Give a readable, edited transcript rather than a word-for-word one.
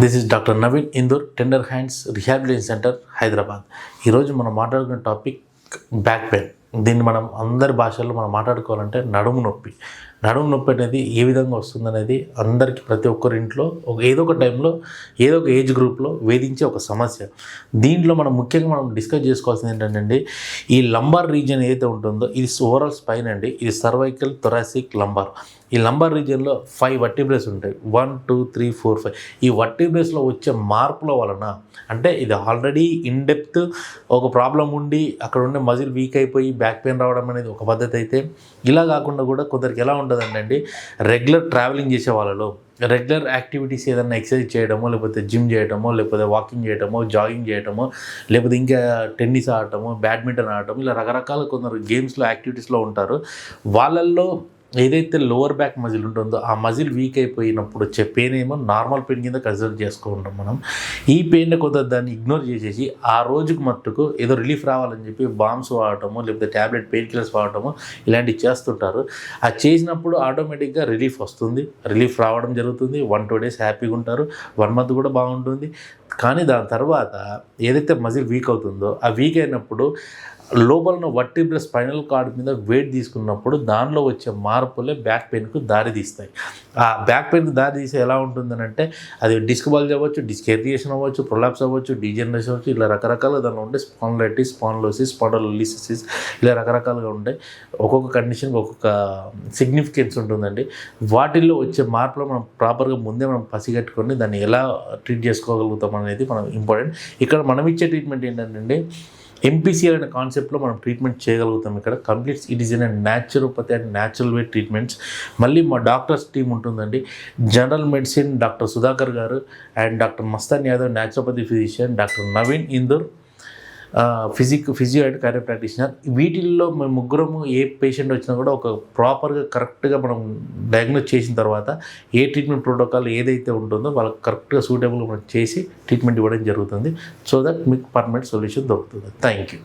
This is doctor Naveen Indur, tender hands rehabilitation centre, Hyderabad. ఈరోజు మనం మాట్లాడుకునే టాపిక్ బ్యాక్ పెయిన్. దీన్ని మనం అందరి భాషల్లో మనం మాట్లాడుకోవాలంటే నడుము నొప్పి. నడుము నొప్పి అనేది ఏ విధంగా వస్తుందనేది అందరికీ ప్రతి ఒక్కరి ఇంట్లో ఏదో ఒక టైంలో ఏదో ఒక ఏజ్ గ్రూప్లో వేధించే ఒక సమస్య. దీంట్లో మనం ముఖ్యంగా మనం డిస్కస్ చేసుకోవాల్సింది ఏంటంటే ఈ లంబార్ రీజియన్ ఏదైతే ఉంటుందో ఇది ఓవరాల్ స్పైన్ అండి. ఇది సర్వైకల్, థొరాసిక్, లంబార్. ఈ లంబార్ రీజియన్లో 5 వర్టిబ్రేస్ ఉంటాయి. 1 2 3 4 5. ఈ వర్టిబ్రేస్లో వచ్చే మార్పుల వలన అంటే ఇది ఆల్రెడీ ఇన్ డెప్త్ ఒక ప్రాబ్లం ఉండి అక్కడ ఉండే మజిల్ వీక్ అయిపోయి బ్యాక్ పెయిన్ రావడం అనేది ఒక పద్ధతి అయితే, ఇలా కాకుండా కూడా కొందరికి ఎలా ఉంటుందండి, రెగ్యులర్ ట్రావెలింగ్ చేసే వాళ్ళలో రెగ్యులర్ యాక్టివిటీస్ ఏదైనా ఎక్సర్సైజ్ చేయడమో, లేకపోతే జిమ్ చేయడమో, లేకపోతే వాకింగ్ చేయడమో, జాగింగ్ చేయడమో, లేకపోతే ఇంకా టెన్నిస్ ఆడటమో, బ్యాడ్మింటన్ ఆడటం, ఇలా రకరకాల కొందరు గేమ్స్లో యాక్టివిటీస్లో ఉంటారు. వాళ్ళల్లో ఏదైతే లోవర్ బ్యాక్ మజిల్ ఉంటుందో ఆ మజిల్ వీక్ అయిపోయినప్పుడు వచ్చే పెయిన్ ఏమో నార్మల్ పెయిన్ కింద కన్సిడర్ చేసుకుంటాం మనం. ఈ పెయిన్ కొంత దాన్ని ఇగ్నోర్ చేసేసి ఆ రోజుకు మట్టుకు ఏదో రిలీఫ్ రావాలని చెప్పి బాంబ్స్ వాడటము, లేకపోతే ట్యాబ్లెట్ పెయిన్ కిల్లర్స్ వాడటము ఇలాంటివి చేస్తుంటారు. అది చేసినప్పుడు ఆటోమేటిక్గా రిలీఫ్ వస్తుంది, రిలీఫ్ రావడం జరుగుతుంది. 1-2 డేస్ హ్యాపీగా ఉంటారు, 1 మంత్ కూడా బాగుంటుంది. కానీ దాని తర్వాత ఏదైతే మజిల్ వీక్ అవుతుందో ఆ వీక్ అయినప్పుడు లోపల ఉన్న వర్టిబ్రల్ స్పైనల్ కార్డ్ మీద వెయిట్ తీసుకున్నప్పుడు దానిలో వచ్చే మార్పులే బ్యాక్ పెయిన్కు దారి తీస్తాయి. ఆ బ్యాక్ పెయిన్కి దారి తీసే ఎలా ఉంటుందని అంటే అది డిస్క్ బల్జ్ అవ్వచ్చు, డిస్క్ ఎరియేషన్ అవ్వచ్చు, ప్రొలాప్స్ అవ్వచ్చు, డీజనరేషన్ అవ్వచ్చు, ఇలా రకరకాలుగా దానిలో ఉండే స్పాండిలైటిస్, స్పాండిలోసిస్, స్పాండిలోలిసిస్, ఇలా రకరకాలుగా ఉంటాయి. ఒక్కొక్క కండిషన్కి ఒక్కొక్క సిగ్నిఫికెన్స్ ఉంటుందండి. వాటిల్లో వచ్చే మార్పులు మనం ప్రాపర్గా ముందే మనం పసిగట్టుకొని దాన్ని ఎలా ట్రీట్ చేసుకోగలుగుతాం అనేది మనం ఇంపార్టెంట్. ఇక్కడ మనం ఇచ్చే ట్రీట్మెంట్ ఏంటంటే ఎంపీసీఆర్ అనే కాన్సెప్ట్లో మనం ట్రీట్మెంట్ చేయగలుగుతాం. ఇక్కడ complete it is in naturopathy and natural way treatments. మళ్ళీ మా డాక్టర్స్ టీమ్ ఉంటుందండి. జనరల్ మెడిసిన్ డాక్టర్ సుధాకర్ గారు and doctor Mastan Yadav naturopathy physician, doctor Naveen Indur physio and Cairo practitioner. వీటిల్లో మేము ముగ్గురము ఏ పేషెంట్ వచ్చినా కూడా ఒక ప్రాపర్గా కరెక్ట్గా మనం డయాగ్నోస్ చేసిన తర్వాత ఏ ట్రీట్మెంట్ ప్రోటోకాల్ ఏదైతే ఉంటుందో వాళ్ళకి కరెక్ట్గా సూటబుల్గా మనం చేసి ట్రీట్మెంట్ ఇవ్వడం జరుగుతుంది. సో దట్ మీకు పర్మనెంట్ సొల్యూషన్ దొరుకుతుంది. Thank you.